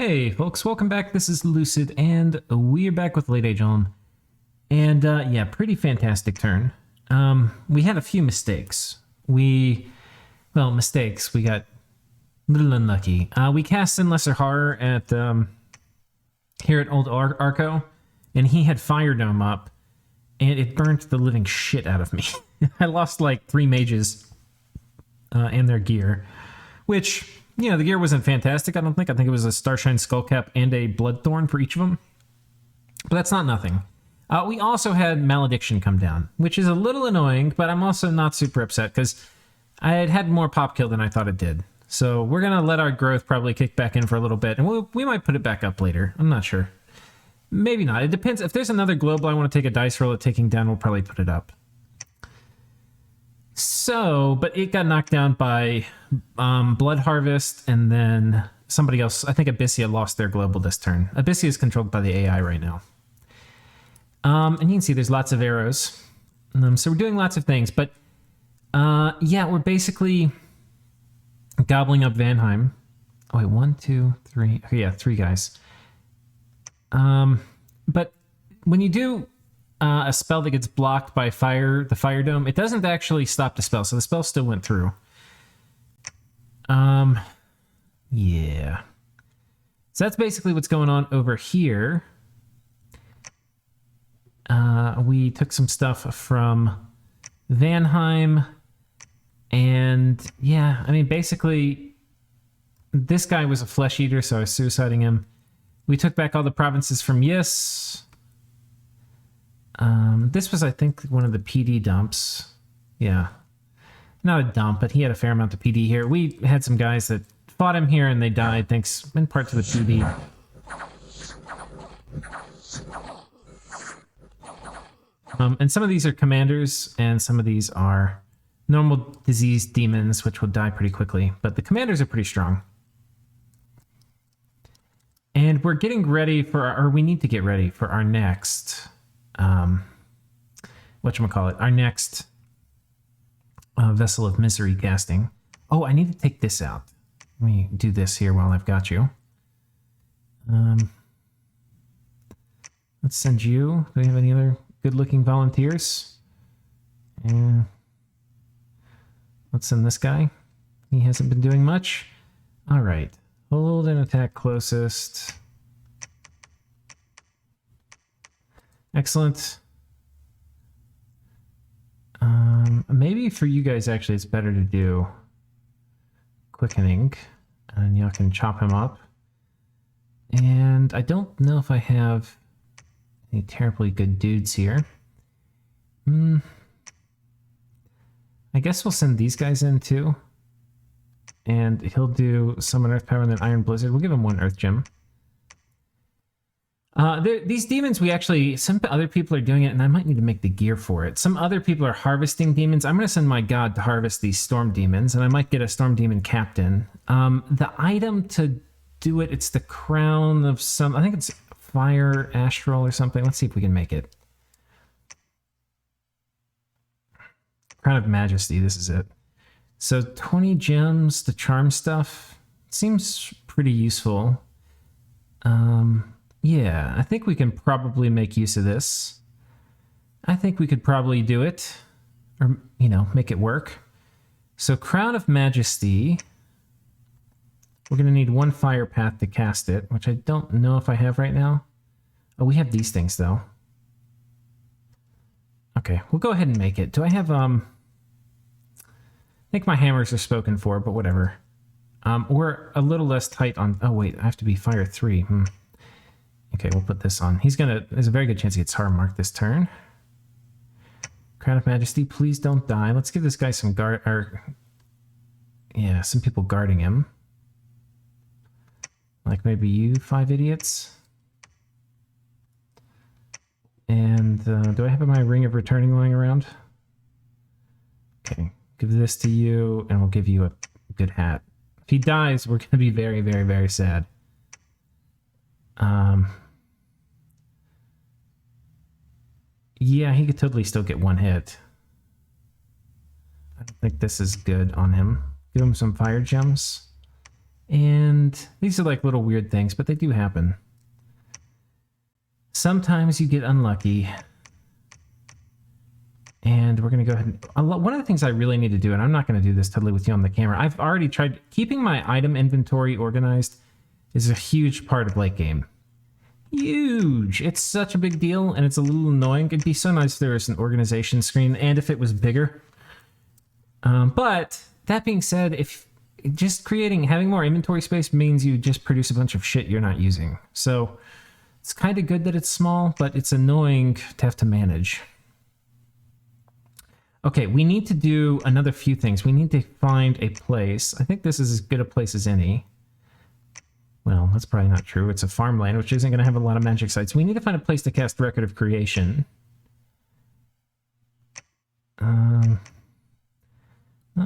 Hey folks, welcome back. This is Lucid, and we're back with Late Age On. And yeah, pretty fantastic turn. We had a few mistakes. Mistakes. We got a little unlucky. We cast in Lesser Horror at here at Old Arco, and he had Fire Dome up, and it burnt the living shit out of me. I lost like 3 mages and their gear, which, you know, the gear wasn't fantastic, I don't think. I think it was a Starshine Skullcap and a Bloodthorn for each of them. But that's not nothing. We also had Malediction come down, which is a little annoying, but I'm also not super upset because I had more pop kill than I thought it did. So we're going to let our growth probably kick back in for a little bit, and we might put it back up later. I'm not sure. Maybe not. It depends. If there's another global I want to take a dice roll at taking down, we'll probably put it up. So, but it got knocked down by Blood Harvest, and then somebody else. I think Abyssia lost their global this turn. Abyssia is controlled by the AI right now. And you can see there's lots of arrows. So we're doing lots of things, but yeah, we're basically gobbling up Vanheim. Oh wait, 1, 2, 3. Oh, yeah, 3 guys. But when you do a spell that gets blocked by the Fire Dome, it doesn't actually stop the spell, so the spell still went through. Yeah. So that's basically what's going on over here. We took some stuff from Vanheim, and yeah, I mean, basically, this guy was a flesh eater, so I was suiciding him. We took back all the provinces from Yis. This was, I think, one of the PD dumps. Yeah. Not a dump, but he had a fair amount of PD here. We had some guys that fought him here and they died, thanks in part to the PD. And some of these are commanders, and some of these are normal disease demons, which will die pretty quickly. But the commanders are pretty strong. And we're getting ready or we need to get ready for our next... whatchamacallit, our next Vessel of Misery casting. Oh, I need to take this out. Let me do this here while I've got you. Let's send you. Do we have any other good-looking volunteers? And let's send this guy. He hasn't been doing much. All right. Hold and attack closest. Excellent. Maybe for you guys, actually, it's better to do Quickening, and y'all can chop him up. And I don't know if I have any terribly good dudes here. I guess we'll send these guys in, too. And he'll do Summon Earth Power and then Iron Blizzard. We'll give him 1 Earth Gem. These demons, some other people are doing it, and I might need to make the gear for it. Some other people are harvesting demons. I'm going to send my god to harvest these storm demons, and I might get a storm demon captain. The item to do it, it's the crown of I think it's fire astral or something. Let's see if we can make it. Crown of Majesty, this is it. So 20 gems, the charm stuff, seems pretty useful. Yeah, I think we can probably make use of this. I think we could probably do it, or, you know, make it work. So Crown of Majesty, we're going to need 1 fire path to cast it, which I don't know if I have right now. Oh, we have these things, though. Okay, we'll go ahead and make it. Do I have, I think my hammers are spoken for, but whatever. We're a little less tight on... Oh, wait, I have to be fire 3. Okay, we'll put this on. There's a very good chance he gets hard marked this turn. Crown of Majesty, please don't die. Let's give this guy some some people guarding him. Like maybe you 5 idiots. And do I have my Ring of Returning lying around? Okay, give this to you, and we'll give you a good hat. If he dies, we're going to be very, very, very sad. Yeah, he could totally still get 1 hit. I don't think this is good on him. Give him some fire gems. And these are like little weird things, but they do happen. Sometimes you get unlucky. And we're going to go ahead and... One of the things I really need to do, and I'm not going to do this totally with you on the camera, I've already tried... Keeping my item inventory organized is a huge part of late game. Huge! It's such a big deal, and it's a little annoying. It'd be so nice if there was an organization screen, and if it was bigger. But, that being said, if just having more inventory space means you just produce a bunch of shit you're not using. So, it's kind of good that it's small, but it's annoying to have to manage. Okay, we need to do another few things. We need to find a place. I think this is as good a place as any. Well, that's probably not true. It's a farmland, which isn't going to have a lot of magic sites. We need to find a place to cast Record of Creation. Not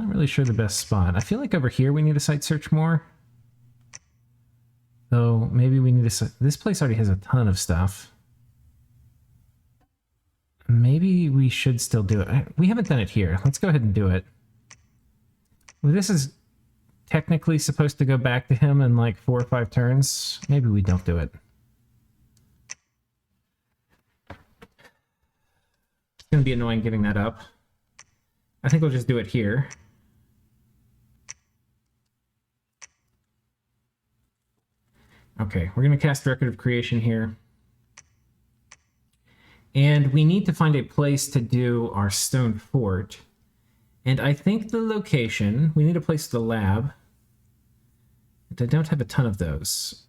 really sure the best spot. I feel like over here we need to site search more. Though, maybe we need to... This place already has a ton of stuff. Maybe we should still do it. We haven't done it here. Let's go ahead and do it. Well, this is technically supposed to go back to him in like 4 or 5 turns. Maybe we don't do it. It's going to be annoying getting that up. I think we'll just do it here. Okay, we're going to cast Record of Creation here. And we need to find a place to do our stone fort. And I think the location, we need a place for the lab. And I don't have a ton of those.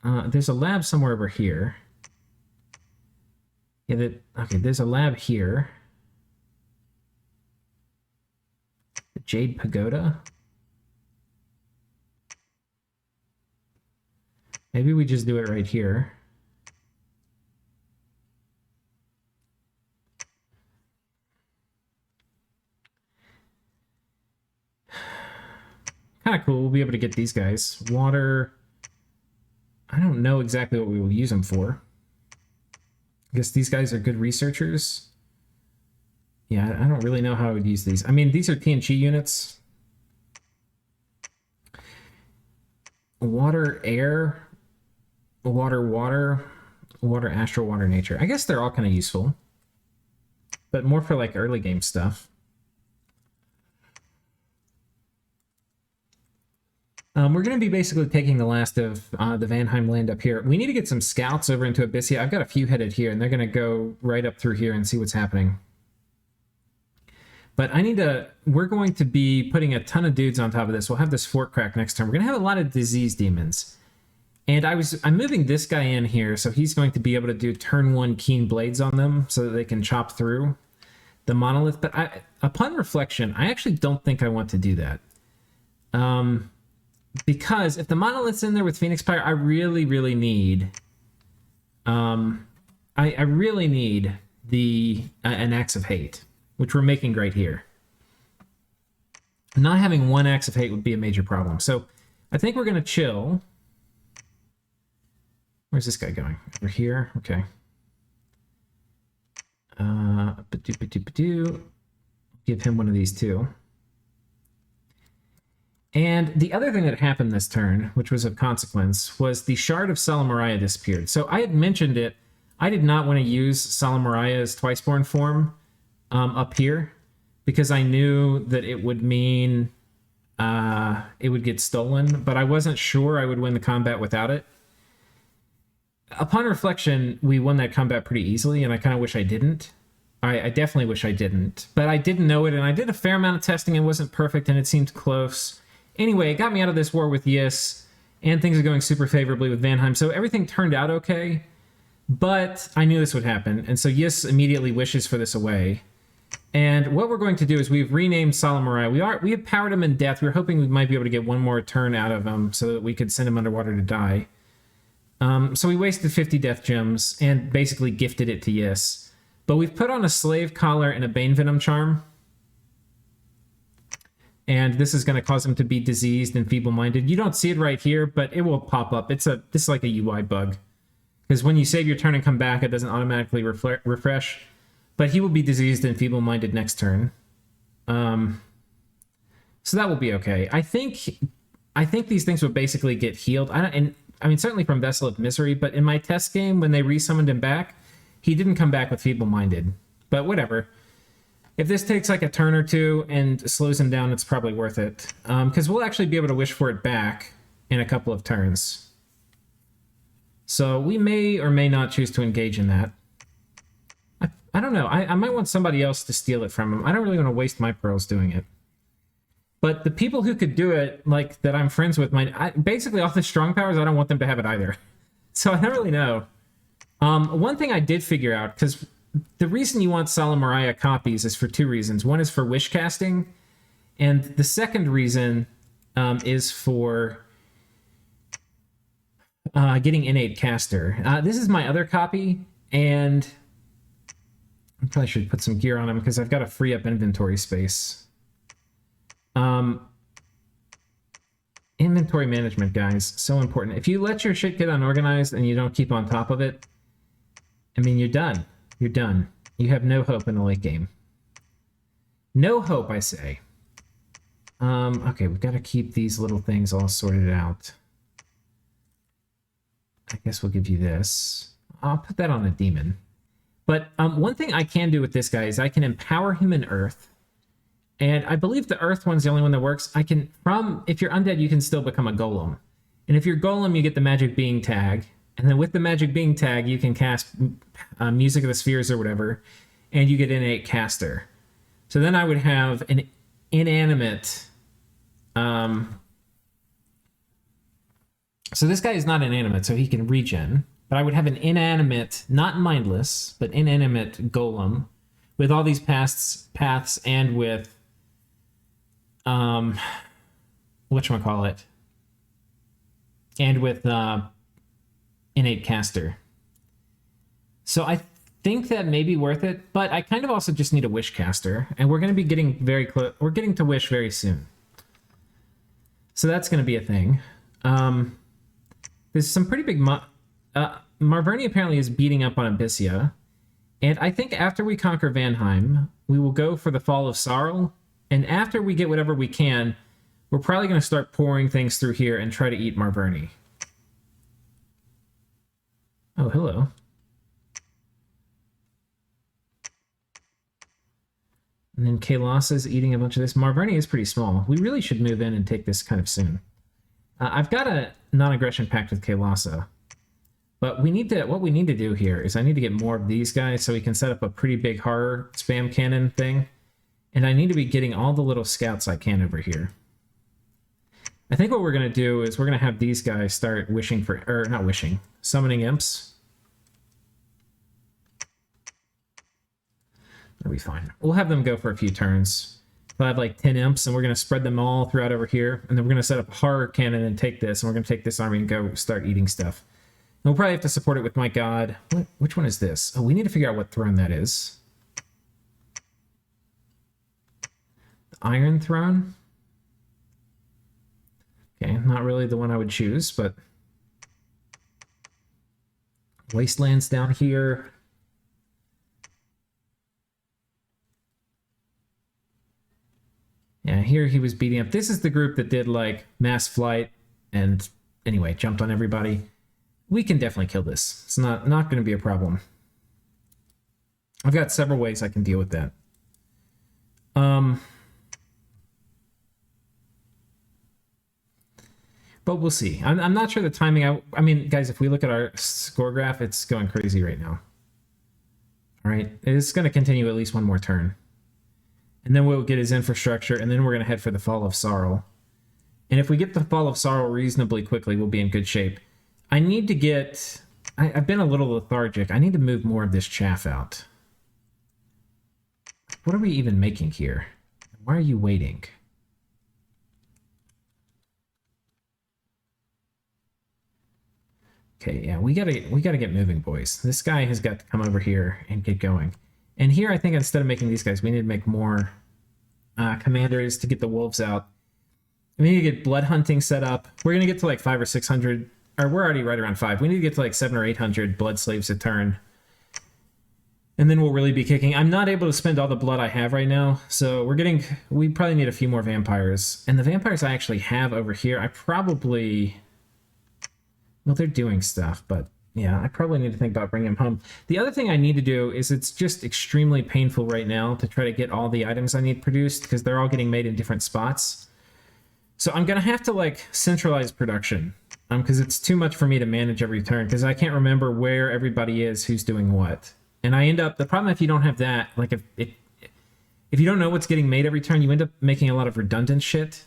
There's a lab somewhere over here. Yeah, okay, there's a lab here. The Jade Pagoda. Maybe we just do it right here. Kind of cool. We'll be able to get these guys. Water. I don't know exactly what we will use them for. I guess these guys are good researchers. Yeah, I don't really know how I would use these. I mean, these are TNG units. Water, air. Water, water. Water, astral, water, nature. I guess they're all kind of useful. But more for like early game stuff. We're going to be basically taking the last of the Vanheim land up here. We need to get some scouts over into Abyssia. I've got a few headed here, and they're going to go right up through here and see what's happening. But we're going to be putting a ton of dudes on top of this. We'll have this fort crack next turn. We're going to have a lot of disease demons. And I'm moving this guy in here, so he's going to be able to do turn 1 keen blades on them so that they can chop through the monolith. But upon reflection, I actually don't think I want to do that. Because if the monolith's in there with Phoenix Pyre, I really, really need... I really need an Axe of Hate, which we're making right here. Not having one Axe of Hate would be a major problem. So I think we're going to chill. Where's this guy going? Over here? Okay. Give him one of these too. And the other thing that happened this turn, which was of consequence, was the Shard of Selamariah disappeared. So I had mentioned it. I did not want to use Selamariah's Twiceborn form up here because I knew that it would mean it would get stolen, but I wasn't sure I would win the combat without it. Upon reflection, we won that combat pretty easily, and I kind of wish I didn't. I definitely wish I didn't. But I didn't know it, and I did a fair amount of testing. It wasn't perfect, and it seemed close. Anyway, it got me out of this war with Yiss, and things are going super favorably with Vanheim, so everything turned out okay, but I knew this would happen, and so Yiss immediately wishes for this away. And what we're going to do is we've renamed Selamariah. We have powered him in death. We were hoping we might be able to get one more turn out of him so that we could send him underwater to die. So we wasted 50 death gems and basically gifted it to Yiss. But we've put on a slave collar and a Bane Venom charm. And this is going to cause him to be diseased and feeble-minded. You don't see it right here, but it will pop up. This is like a UI bug. Because when you save your turn and come back, it doesn't automatically refresh. But he will be diseased and feeble-minded next turn. So that will be okay. I think I think these things would basically get healed. I mean, certainly from Vessel of Misery, but in my test game, when they resummoned him back, he didn't come back with Feeble-Minded. But whatever. If this takes like a turn or two and slows him down, it's probably worth it. Because we'll actually be able to wish for it back in a couple of turns. So we may or may not choose to engage in that. I don't know. I might want somebody else to steal it from him. I don't really want to waste my pearls doing it. But the people who could do it, like, that I'm friends with, basically all the strong powers, I don't want them to have it either. So I don't really know. One thing I did figure out, because the reason you want Selamariah copies is for two reasons. One is for wish casting, and the second reason is for getting innate caster. This is my other copy, and I probably should put some gear on him because I've got to free up inventory space. Inventory management, guys, so important. If you let your shit get unorganized and you don't keep on top of it, I mean, you're done. You're done. You have no hope in the late game. No hope, I say. Okay, we've got to keep these little things all sorted out. I guess we'll give you this. I'll put that on a demon. But one thing I can do with this guy is I can empower him in Earth. And I believe the Earth one's the only one that works. If you're undead, you can still become a golem. And if you're golem, you get the magic being tag. And then with the magic being tag, you can cast Music of the Spheres or whatever. And you get innate caster. So then I would have an inanimate... So this guy is not inanimate, so he can regen. But I would have an inanimate, not mindless, but inanimate golem with all these paths and with whatchamacallit, and with innate caster. So I think that may be worth it, but I kind of also just need a wish caster, and we're going to be getting very close. We're getting to wish very soon, so that's going to be a thing. There's some pretty big Marverni apparently is beating up on Abyssia, and I think after we conquer Vanheim, we will go for the Fall of Sorrow. And after we get whatever we can, we're probably going to start pouring things through here and try to eat Marverni. Oh, hello. And then Kalos is eating a bunch of this. Marverni is pretty small. We really should move in and take this kind of soon. I've got a non-aggression pact with Kalasa. But what we need to do here is I need to get more of these guys so we can set up a pretty big horror spam cannon thing. And I need to be getting all the little scouts I can over here. I think what we're going to do is we're going to have these guys start summoning imps. That'll be fine. We'll have them go for a few turns. We'll have like 10 imps, and we're going to spread them all throughout over here. And then we're going to set up a horror cannon and take this. And we're going to take this army and go start eating stuff. And we'll probably have to support it with my god. Which one is this? Oh, we need to figure out what throne that is. Iron Throne? Okay, not really the one I would choose, but... Wastelands down here. Yeah, here he was beating up. This is the group that did, like, mass flight and, anyway, jumped on everybody. We can definitely kill this. It's not going to be a problem. I've got several ways I can deal with that. But we'll see. I'm not sure the timing. I mean, guys, if we look at our score graph, it's going crazy right now. All right, it's going to continue at least one more turn. And then we'll get his infrastructure, and then we're going to head for the Fall of Sorrow. And if we get the Fall of Sorrow reasonably quickly, we'll be in good shape. I need to get... I've been a little lethargic. I need to move more of this chaff out. What are we even making here? Why are you waiting? Okay, yeah, we gotta get moving, boys. This guy has got to come over here and get going. And here, I think instead of making these guys, we need to make more commanders to get the wolves out. We need to get blood hunting set up. We're gonna get to like 500 or 600, or we're already right around 5. We need to get to like 700 or 800 blood slaves a turn. And then we'll really be kicking. I'm not able to spend all the blood I have right now, so we probably need a few more vampires. And the vampires I actually have over here, I probably, well, they're doing stuff, but yeah, I probably need to think about bringing them home. The other thing I need to do is it's just extremely painful right now to try to get all the items I need produced because they're all getting made in different spots. So I'm going to have to like centralize production because it's too much for me to manage every turn because I can't remember where everybody is, who's doing what. And I end up, the problem if you don't have that, like if you don't know what's getting made every turn, you end up making a lot of redundant shit.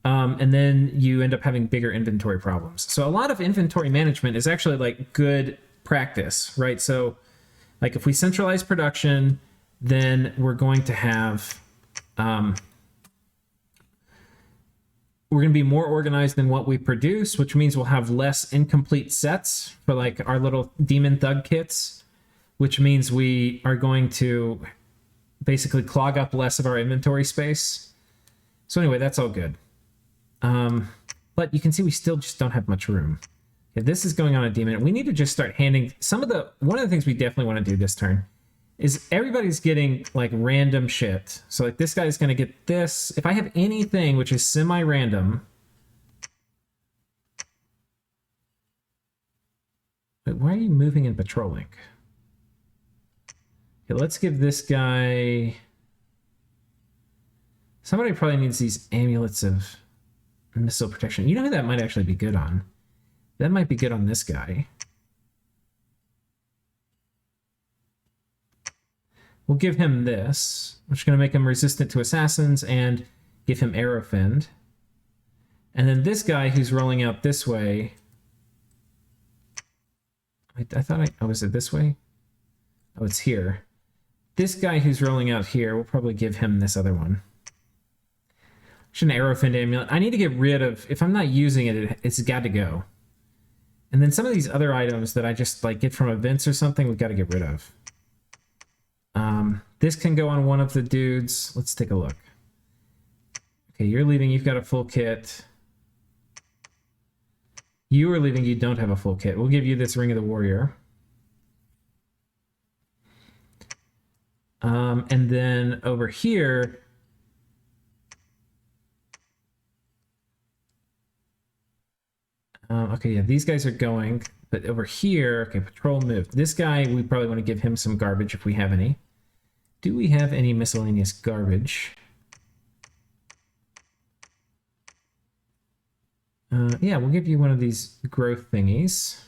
And then you end up having bigger inventory problems. So a lot of inventory management is actually like good practice, right? So like if we centralize production, then we're going to have, we're going to be more organized in what we produce, which means we'll have less incomplete sets for like our little demon thug kits, which means we are going to basically clog up less of our inventory space. So anyway, that's all good. But you can see we still just don't have much room. If this is going on a demon, we need to just start handing one of the things we definitely want to do this turn is everybody's getting like random shit. So like this guy's going to get this. If I have anything which is semi-random. Wait, why are you moving and patrolling? Okay, let's give this guy... Somebody probably needs these amulets of missile protection. You know who that might actually be good on? That might be good on this guy. We'll give him this, which is going to make him resistant to assassins and give him arrow fend. And then this guy who's rolling out this way... I thought oh, was it this way? Oh, it's here. This guy who's rolling out here, we'll probably give him this other one. An arrow fend amulet. I need to get rid of, if I'm not using it, it's got to go. And then some of these other items that I just like get from events or something, we've got to get rid of. This can go on one of the dudes. Let's take a look. Okay, you're leaving, you've got a full kit. You are leaving, you don't have a full kit. We'll give you this Ring of the Warrior. And then over here, okay, yeah, these guys are going, but over here, okay, patrol move. This guy, we probably want to give him some garbage if we have any. Do we have any miscellaneous garbage? Yeah, we'll give you one of these growth thingies.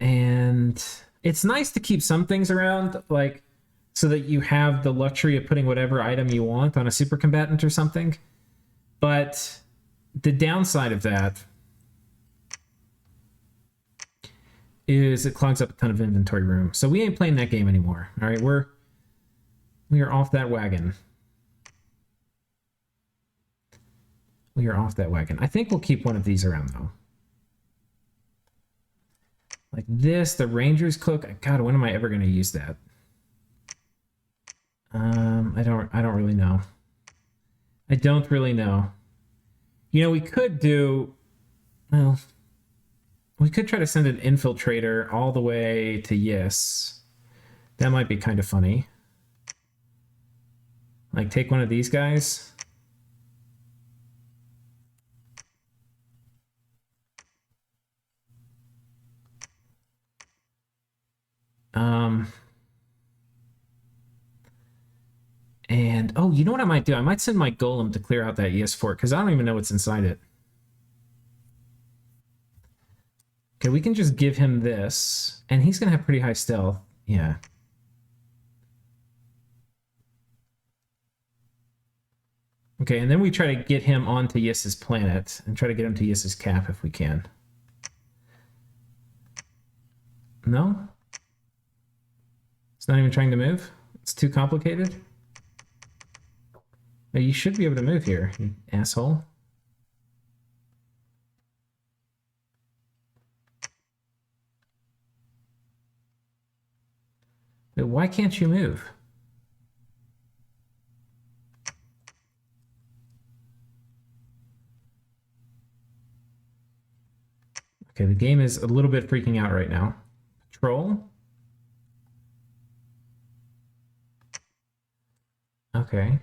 And it's nice to keep some things around, like, so that you have the luxury of putting whatever item you want on a super combatant or something. But the downside of that is it clogs up a ton of inventory room. So we ain't playing that game anymore. All right, we are off that wagon. We are off that wagon. I think we'll keep one of these around though. Like this, the Ranger's Cloak. God, when am I ever going to use that? I don't really know. I don't really know. You know, we could do, well, we could try to send an infiltrator all the way to Yes. That might be kind of funny. Like, take one of these guys. And, oh, you know what I might do? I might send my golem to clear out that Yes fort, because I don't even know what's inside it. Okay, we can just give him this, and he's going to have pretty high stealth. Yeah. Okay, and then we try to get him onto Yes's planet, and try to get him to Yes's cap if we can. No? It's not even trying to move? It's too complicated? Now, you should be able to move here, you asshole. But why can't you move? Okay, the game is a little bit freaking out right now. patrol. Okay.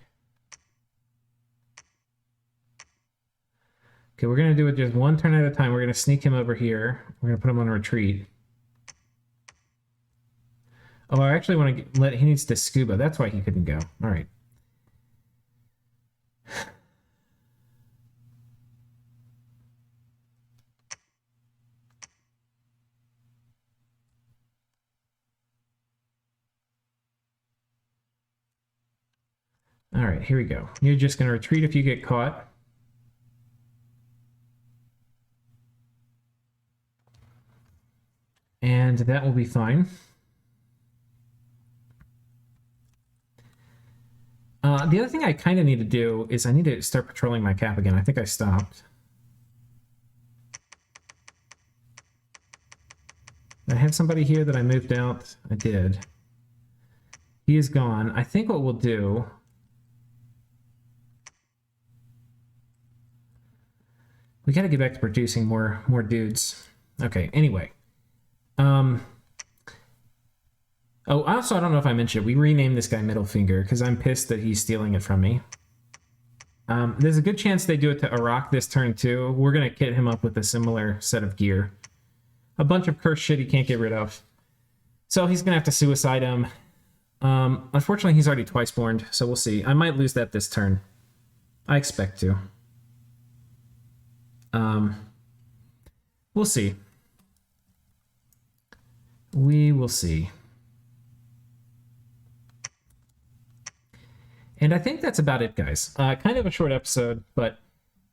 Okay, we're going to do it just one turn at a time. We're going to sneak him over here. We're going to put him on retreat. Oh, I actually want to let... He needs to scuba. That's why he couldn't go. All right. All right, here we go. You're just going to retreat if you get caught. And that will be fine. The other thing I kind of need to do is I need to start patrolling my cap again. I think I stopped. I have somebody here that I moved out. I did. He is gone. I think what we'll do... We got to get back to producing more dudes. Okay, anyway. Oh, also, I don't know if I mentioned it. We renamed this guy Middle Finger because I'm pissed that he's stealing it from me. There's a good chance they do it to Iraq this turn, too. We're going to kit him up with a similar set of gear. A bunch of cursed shit he can't get rid of. So he's going to have to suicide him. Unfortunately, he's already twice born, so we'll see. I might lose that this turn. I expect to. We'll see. We will see. And I think that's about it, guys. Kind of a short episode, but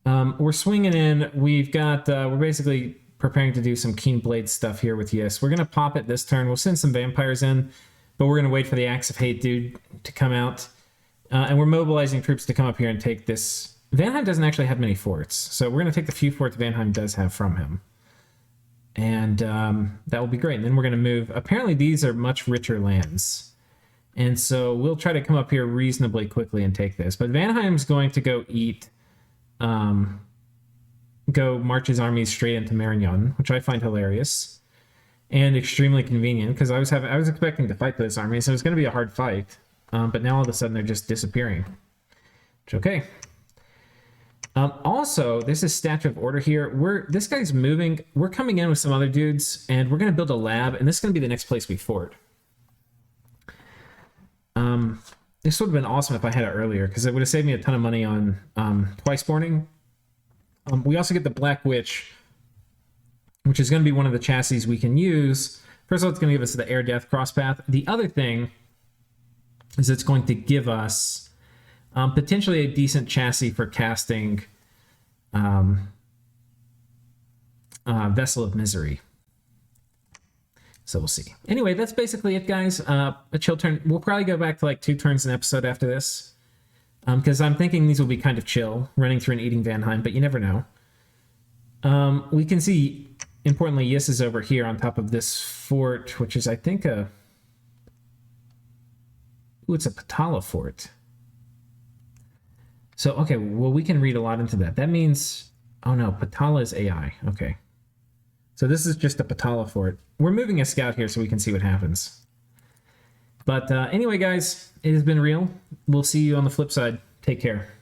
we're swinging in. We've got, we're basically preparing to do some Keen Blade stuff here with Yis. We're going to pop it this turn. We'll send some vampires in, but we're going to wait for the Axe of Hate dude to come out. And we're mobilizing troops to come up here and take this. Vanheim doesn't actually have many forts, so we're going to take the few forts Vanheim does have from him. And that will be great. And then we're going to move. Apparently, these are much richer lands. And so we'll try to come up here reasonably quickly and take this. But Vanheim's going to go eat, go march his armies straight into Marignan, which I find hilarious and extremely convenient because I was expecting to fight those armies. So it was going to be a hard fight, but now all of a sudden they're just disappearing. Which, okay. Also, there's a Statue of Order here. This guy's moving. We're coming in with some other dudes, and we're going to build a lab, and this is going to be the next place we fort. This would have been awesome if I had it earlier, because it would have saved me a ton of money on twice spawning. We also get the Black Witch, which is going to be one of the chassis we can use. First of all, it's going to give us the Air Death Crosspath. The other thing is it's going to give us potentially a decent chassis for casting Vessel of Misery. So we'll see. Anyway, that's basically it, guys. A chill turn. We'll probably go back to like 2 turns an episode after this. Because I'm thinking these will be kind of chill, running through and eating Vanheim, but you never know. We can see, importantly, Yis is over here on top of this fort, which is, I think, a... Ooh, it's a Patala fort. So, okay, well, we can read a lot into that. That means... Oh, no, Patala is AI. Okay. So this is just a Patala fort. We're moving a scout here so we can see what happens. But anyway, guys, it has been real. We'll see you on the flip side. Take care.